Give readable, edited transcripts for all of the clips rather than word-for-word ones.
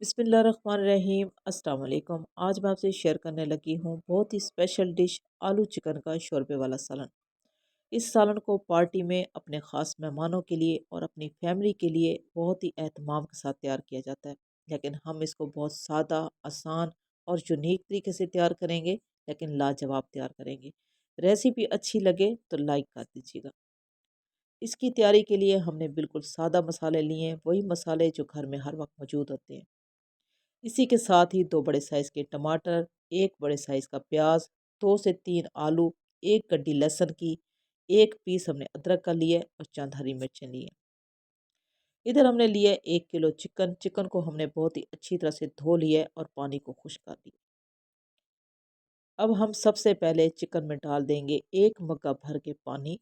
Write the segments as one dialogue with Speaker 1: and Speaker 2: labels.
Speaker 1: बिस्मिल्लाहिर्रहमानिर्रहीम। अस्सलाम वालेकुम। आज मैं आपसे शेयर करने लगी हूँ बहुत ही स्पेशल डिश आलू चिकन का शोरबे वाला सालन। इस सालन को पार्टी में अपने ख़ास मेहमानों के लिए और अपनी फैमिली के लिए बहुत ही एहतमाम के साथ तैयार किया जाता है। लेकिन हम इसको बहुत सादा, आसान और यूनिक तरीके से तैयार करेंगे, लेकिन लाजवाब तैयार करेंगे। रेसिपी अच्छी लगे तो लाइक कर दीजिएगा। इसकी तैयारी के लिए हमने बिल्कुल सादा मसाले लिए हैं, वही मसाले जो घर में हर वक्त मौजूद होते हैं। इसी के साथ ही 2 बड़े साइज़ के टमाटर, 1 बड़े साइज़ का प्याज, 2 से 3 आलू, 1 गड्डी लहसुन की, 1 पीस हमने अदरक का लिया है और चंद हरी मिर्चें ली हैं। इधर हमने लिया है 1 किलो चिकन। चिकन को हमने बहुत ही अच्छी तरह से धो लिया है और पानी को खुश्क कर लिया। अब हम सबसे पहले चिकन में डाल देंगे 1 मग्गा भर के पानी,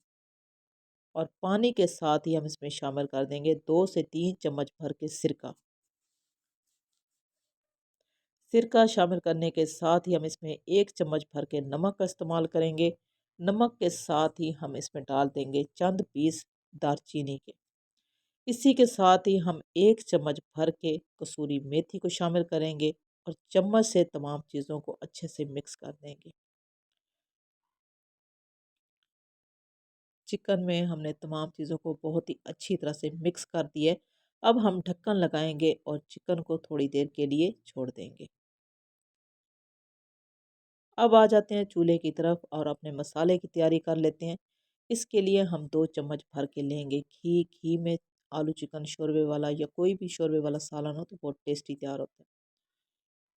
Speaker 1: और पानी के साथ ही हम इसमें शामिल कर देंगे 2 से 3 चम्मच भर के सिरका। सिरका शामिल करने के साथ ही हम इसमें 1 चम्मच भर के नमक का इस्तेमाल करेंगे। नमक के साथ ही हम इसमें डाल देंगे चंद पीस दालचीनी के। इसी के साथ ही हम 1 चम्मच भर के कसूरी मेथी को शामिल करेंगे और चम्मच से तमाम चीज़ों को अच्छे से मिक्स कर देंगे। चिकन में हमने तमाम चीज़ों को बहुत ही अच्छी तरह से मिक्स कर दिया है। अब हम ढक्कन लगाएंगे और चिकन को थोड़ी देर के लिए छोड़ देंगे। अब आ जाते हैं चूल्हे की तरफ और अपने मसाले की तैयारी कर लेते हैं। इसके लिए हम 2 चम्मच भर के लेंगे घी। घी में आलू चिकन शोरबे वाला या कोई भी शोरबे वाला सालन हो तो बहुत टेस्टी तैयार होता है।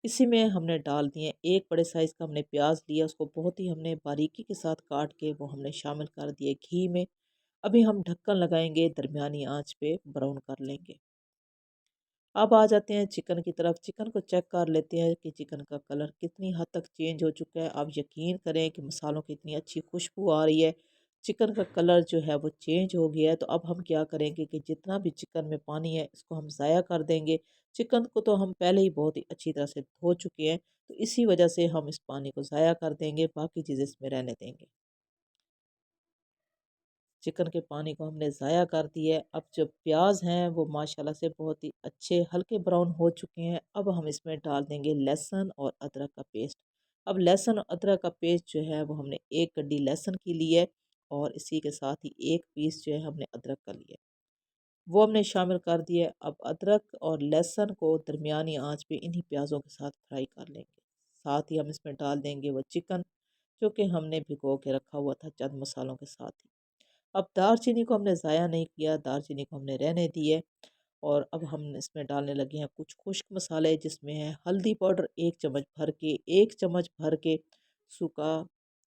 Speaker 1: इसी में हमने डाल दिए 1 बड़े साइज़ का हमने प्याज लिया, उसको बहुत ही हमने बारीकी के साथ काट के वो हमने शामिल कर दिए घी में। अभी हम ढक्कन लगाएंगे, दरमियानी आंच पे ब्राउन कर लेंगे। अब आ जाते हैं चिकन की तरफ। चिकन को चेक कर लेते हैं कि चिकन का कलर कितनी हद तक चेंज हो चुका है। आप यकीन करें कि मसालों की इतनी अच्छी खुशबू आ रही है, चिकन का कलर जो है वो चेंज हो गया है। तो अब हम क्या करेंगे कि जितना भी चिकन में पानी है इसको हम ज़ाया कर देंगे। चिकन को तो हम पहले ही बहुत ही अच्छी तरह से धो चुके हैं, तो इसी वजह से हम इस पानी को ज़ाया कर देंगे, बाकी चीज़ें इसमें रहने देंगे। चिकन के पानी को हमने ज़ाया कर दिया है। अब जो प्याज हैं वो माशाल्लाह से बहुत ही अच्छे हल्के ब्राउन हो चुके हैं। अब हम इसमें डाल देंगे लहसुन और अदरक का पेस्ट। अब लहसुन और अदरक का पेस्ट जो है वो हमने 1 गड्डी लहसुन की ली है, और इसी के साथ ही 1 पीस जो है हमने अदरक का लिया है, वो हमने शामिल कर दिया है। अब अदरक और लहसुन को दरमियानी आंच पे इन्हीं प्याज़ों के साथ फ्राई कर लेंगे। साथ ही हम इसमें डाल देंगे वो चिकन जो कि हमने भिगो के रखा हुआ था चंद मसालों के साथ ही। अब दालचीनी को हमने ज़ाया नहीं किया, दालचीनी को हमने रहने दी है। और अब हम इसमें डालने लगे हैं कुछ खुश्क मसाले, जिसमें है हल्दी पाउडर 1 चम्मच भर के, 1 चम्मच भर के सूखा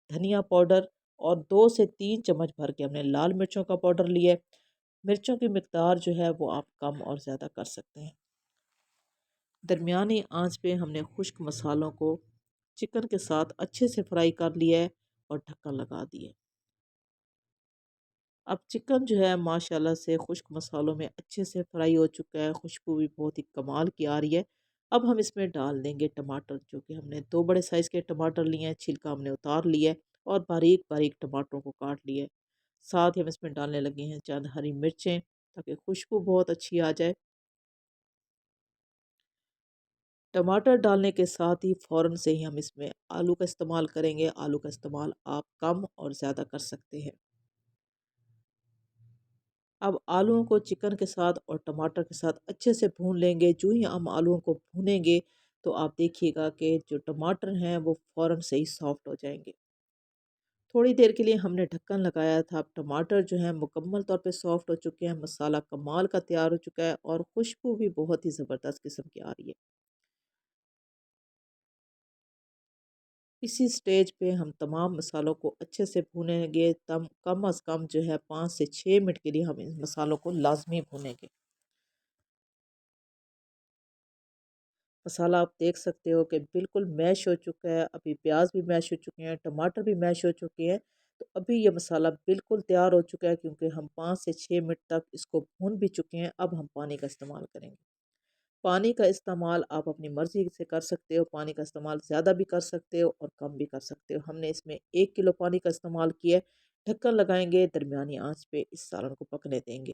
Speaker 1: धनिया पाउडर, और 2 से 3 चम्मच भर के हमने लाल मिर्चों का पाउडर लिया है। मिर्चों की मिकदार जो है वो आप कम और ज़्यादा कर सकते हैं। दरमियानी आंच पे हमने खुश्क मसालों को चिकन के साथ अच्छे से फ्राई कर लिया है और ढक्कन लगा दिया है। अब चिकन जो है माशाल्लाह से खुश्क मसालों में अच्छे से फ्राई हो चुका है, खुशबू भी बहुत ही कमाल की आ रही है। अब हम इसमें डाल देंगे टमाटर, जो कि हमने 2 बड़े साइज़ के टमाटर लिए हैं, छिलका हमने उतार लिया है और बारीक बारीक टमाटरों को काट लिया है। साथ ही हम इसमें डालने लगे हैं चंद हरी मिर्चें, ताकि खुशबू बहुत अच्छी आ जाए। टमाटर डालने के साथ ही फ़ौरन से ही हम इसमें आलू का इस्तेमाल करेंगे। आलू का इस्तेमाल आप कम और ज़्यादा कर सकते हैं। अब आलूओं को चिकन के साथ और टमाटर के साथ अच्छे से भून लेंगे। जो ही हम आलूओं को भूनेंगे तो आप देखिएगा कि जो टमाटर हैं वो फ़ौरन से ही सॉफ्ट हो जाएंगे। थोड़ी देर के लिए हमने ढक्कन लगाया था। अब टमाटर जो है मुकम्मल तौर पे सॉफ्ट हो चुके हैं, मसाला कमाल का तैयार हो चुका है और खुशबू भी बहुत ही ज़बरदस्त किस्म की आ रही है। इसी स्टेज पे हम तमाम मसालों को अच्छे से भूनेंगे। तम कम अज़ कम जो है 5 से 6 मिनट के लिए हम इन मसालों को लाजमी भूनेंगे। मसाला आप देख सकते हो कि बिल्कुल मैश हो चुका है। अभी प्याज भी मैश हो चुके हैं, टमाटर भी मैश हो चुके हैं। तो अभी ये मसाला बिल्कुल तैयार हो चुका है, क्योंकि हम 5 से 6 मिनट तक इसको भून भी चुके हैं। अब हम पानी का इस्तेमाल करेंगे। पानी का इस्तेमाल आप अपनी मर्ज़ी से कर सकते हो। पानी का इस्तेमाल ज़्यादा भी कर सकते हो और कम भी कर सकते हो। हमने इसमें 1 किलो पानी का इस्तेमाल किया है। ढक्कन लगाएंगे, दरमियानी आंच पे इस सालन को पकने देंगे।